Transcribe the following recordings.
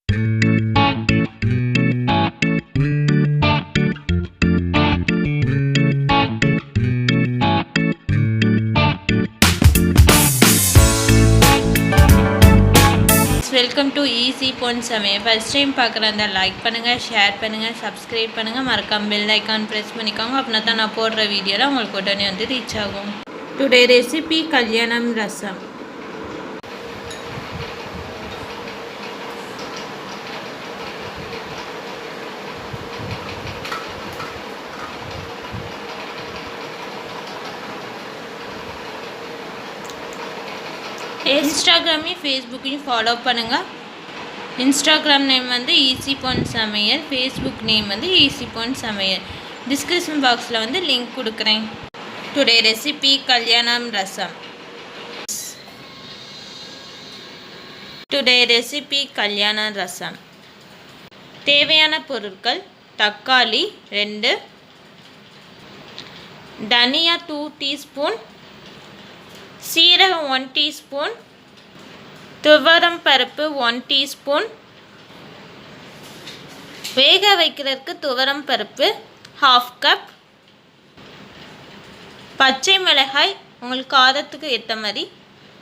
Welcome to easy பொன் சமையல். First time பார்க்குறதா like பண்ணுங்கள், ஷேர் பண்ணுங்கள், சப்ஸ்கிரைப் பண்ணுங்கள், மறக்காம பெல் ஐக்கான் ப்ரெஸ் பண்ணிக்கோங்க. அப்படின்னா தான் நான் போடுற வீடியோவில் உங்களுக்கு உடனே வந்து ரீச் ஆகும். டுடே ரெசிபி கல்யாணம் ரசம். இன்ஸ்டாகிராமையும் ஃபேஸ்புக்கையும் ஃபாலோ பண்ணுங்கள். இன்ஸ்டாகிராம் நேம் வந்து ஈஸி பொன் சமையல், ஃபேஸ்புக் நேம் வந்து ஈஸி பொன் சமையல். டிஸ்கிரிப்ஷன் பாக்ஸில் வந்து லிங்க் கொடுக்குறேன். டுடே ரெசிபி கல்யாணம் ரசம். டுடே ரெசிபி கல்யாண ரசம். தேவையான பொருட்கள்: தக்காளி 2, தனியா 2 டீஸ்பூன், சீரகம் 1 டீஸ்பூன், துவரம் பருப்பு 1 டீஸ்பூன், வேக வைக்கிறதுக்கு துவரம் பருப்பு 1/2 கப், பச்சை மிளகாய் உங்களுக்கு காரத்துக்கு ஏற்ற மாதிரி,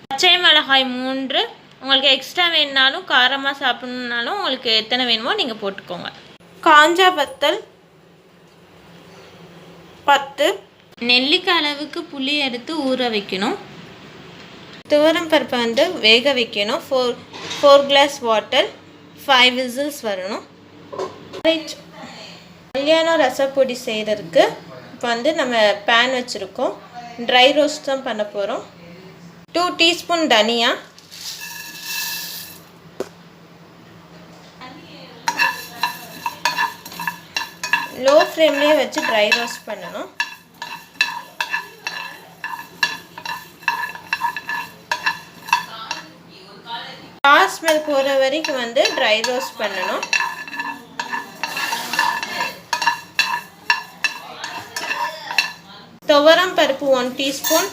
பச்சை மிளகாய் 3, உங்களுக்கு எக்ஸ்ட்ரா வேணுனாலும் காரமாக சாப்பிட்ணுன்னாலும் உங்களுக்கு எத்தனை வேணுமோ நீங்கள் போட்டுக்கோங்க. காஞ்சா வத்தல் 10, நெல்லிக்காய் அளவுக்கு புளி எடுத்து ஊற வைக்கணும். துவரம் பருப்பை வந்து வேக வைக்கணும். 4 கிளாஸ் வாட்டர், 5 விசில்ஸ் வரணும். கல்யாணம் ரசப்பொடி செய்கிறதுக்கு இப்போ வந்து நம்ம பேன் வச்சுருக்கோம். ட்ரை ரோஸ்ட் தான் பண்ண போகிறோம். 2 டீஸ்பூன் தனியா, லோ ஃப்ளேம்லேயே வச்சு ட்ரை ரோஸ்ட் பண்ணணும். ஸ்மெல் போகிற வரைக்கும் வந்து ட்ரை ரோஸ்ட் பண்ணணும். துவரம் பருப்பு 1 டீஸ்பூன்,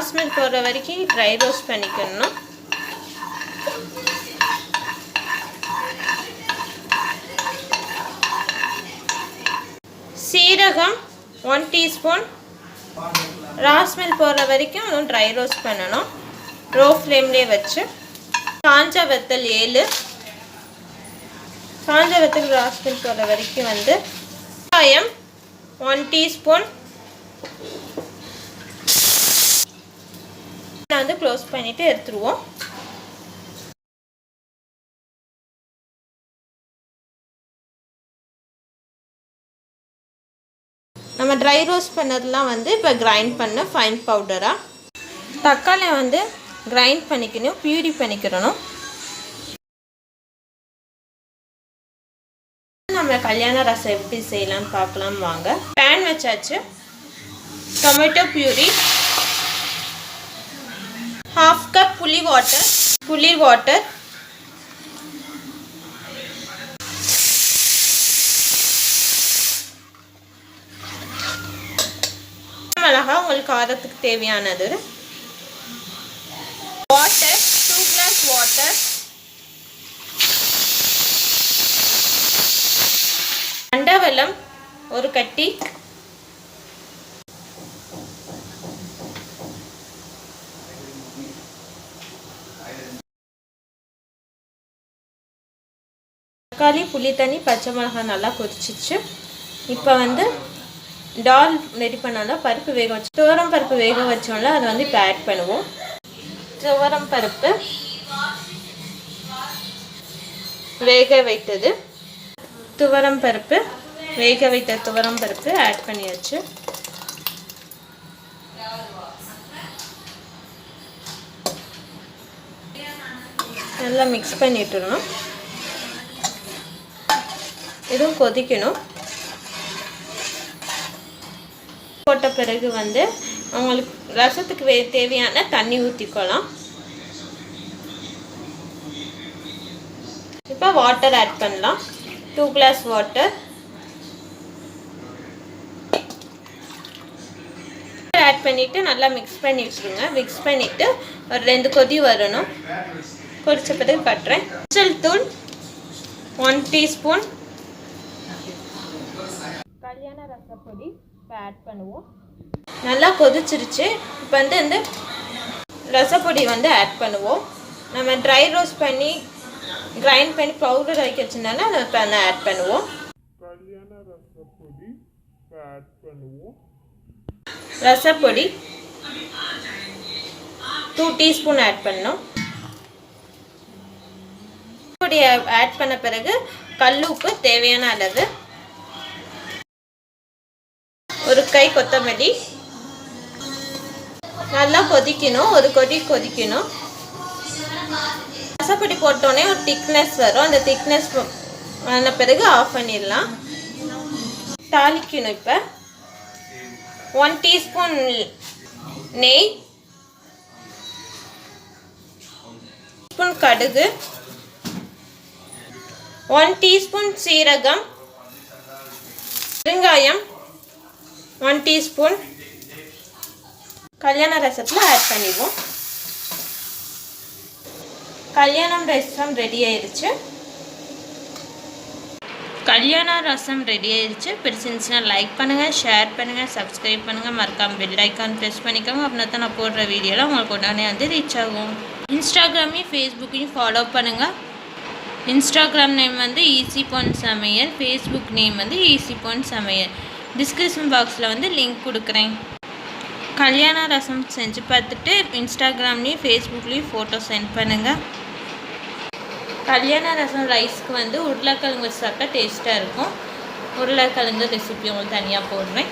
ஸ்மெல் போகிற வரைக்கும் ட்ரை ரோஸ்ட் பண்ணிக்கணும். சீரகம் 1 டீஸ்பூன், ஸ்மெல் போகிற வரைக்கும் ட்ரை ரோஸ்ட் பண்ணணும். லோ ஃப்ளேம்லேயே வச்சு. காஞ்ச வத்தல் 7, காஞ்ச வத்தல் ஸ்மெல் போகிற வரைக்கும் வந்து. வெங்காயம் 1 டீஸ்பூன். நான் வந்து க்ளோஸ் பண்ணிவிட்டு எடுத்துருவோம். நம்ம ட்ரை ரோஸ்ட் பண்ணதெல்லாம் வந்து இப்போ கிரைண்ட் பண்ண ஃபைன் பவுடராக. தக்காளி வந்து கிரைண்ட் பண்ணிக்கணும், பியூரி பண்ணிக்கிறணும். நம்ம கல்யாண ரசம் எப்படி செய்யலாம்னு பார்க்கலாம் வாங்க. பேன் வச்சாச்சு. டொமேட்டோ பியூரி, 1/2 கப் புளி வாட்டர், மிளகாய் உங்களுக்கு காரத்துக்கு தேவையானது, வாட்டர் 2 கிளாஸ் வாட்டர், அண்டவெல்லம் 1 கட்டி, தக்காளி, புளி தண்ணி, பச்சை மிளகாய் நல்லா கொதிச்சிச்சு. இப்போ வந்து டால் ரெடி பண்ணாலும் பருப்பு வேக வச்சு, துவரம் பருப்பு வேக வச்சோம்ல அதை வந்து இப்போ ஆட் பண்ணுவோம். துவரம் பருப்பு வேக வைத்தது, துவரம் பருப்பு வேக வைத்த துவரம் பருப்பு ஆட் பண்ணியாச்சு. நல்லா மிக்ஸ் பண்ணிட்டுறணும். இதுவும் கொதிக்கணும். போட்ட பிறகு வந்து உங்களுக்கு ரசத்துக்கு தேவையான தண்ணி ஊற்றிக்கலாம். இப்போ வாட்டர் ஆட் பண்ணலாம். 2 கிளாஸ் வாட்டர் ஆட் பண்ணிவிட்டு நல்லா மிக்ஸ் பண்ணி வச்சுருங்க. மிக்ஸ் பண்ணிவிட்டு ஒரு 2 கொதி வரணும். கொதிச்ச பிறகு காட்டுறேன். மஞ்சள் தூள் 1 டீஸ்பூன். கல்யாண ரசப்பொடி இப்போ ஆட் பண்ணுவோம். நல்லா கொதிச்சிருச்சு. இப்போ வந்து இந்த ரசப்பொடி வந்து ஆட் பண்ணுவோம். நம்ம ட்ரை ரோஸ்ட் பண்ணி கிரைண்ட் பண்ணி பவுடர் ஆக்கி வச்சிருந்தாலும் அதை இப்போ ஆட் பண்ணுவோம். கல்யாண ரசப்பொடி ஆட் பண்ணுவோம். ரசப்பொடி 2 டீஸ்பூன் ஆட் பண்ணோம். பொடி ஆட் பண்ண பிறகு கல்லுப்பு தேவையான அளவு, ஒரு கை கொத்தமல்லி. நல்லா கொதிக்கணும், ஒரு கொதிக்கணும். ரசப்பொடி போட்டோன்னே ஒரு திக்னஸ் வரும். அந்த திக்னஸ் ஆன பிறகு ஆஃப் பண்ணிடலாம். தாளிக்கணும். இப்போ 1 டீஸ்பூன் நெய், ஸ்பூன் கடுகு, 1 டீஸ்பூன் சீரகம், பெருங்காயம் 1 டீஸ்பூன் கல்யாண ரசத்தில் ஆட் பண்ணிடுவோம். கல்யாணம் ரசம் ரெடி ஆயிடுச்சு. கல்யாண ரசம் ரெடி ஆயிடுச்சு. பிடிச்சிருந்துச்சுன்னா லைக் பண்ணுங்கள், ஷேர் பண்ணுங்கள், சப்ஸ்கிரைப் பண்ணுங்கள், மறக்காமல் பெல் ஐக்கான் ப்ரெஸ் பண்ணிக்கோங்க. அப்படின்னா தான் நான் போடுற வீடியோலாம் உங்களுக்கு உடனே வந்து ரீச் ஆகும். இன்ஸ்டாகிராமையும் ஃபேஸ்புக்கையும் ஃபாலோ பண்ணுங்கள். இன்ஸ்டாகிராம் நேம் வந்து ஈஸி பொன் சமையல், ஃபேஸ்புக் நேம் வந்து ஈஸி பொன் சமையல். டிஸ்கிரிப்ஷன் பாக்ஸில் வந்து லிங்க் கொடுக்குறேன். கல்யாண ரசம் செஞ்சு பார்த்துட்டு இன்ஸ்டாகிராம்லேயும் ஃபேஸ்புக்லேயும் ஃபோட்டோ சென்ட் பண்ணுங்கள். கல்யாண ரசம் ரைஸ்க்கு வந்து உருளைக்கிழங்கு சாப்பிட்டா டேஸ்ட்டாக இருக்கும். உருளைக்கிழங்கு ரெசிபி உங்களுக்கு தனியாக போடுறேன்.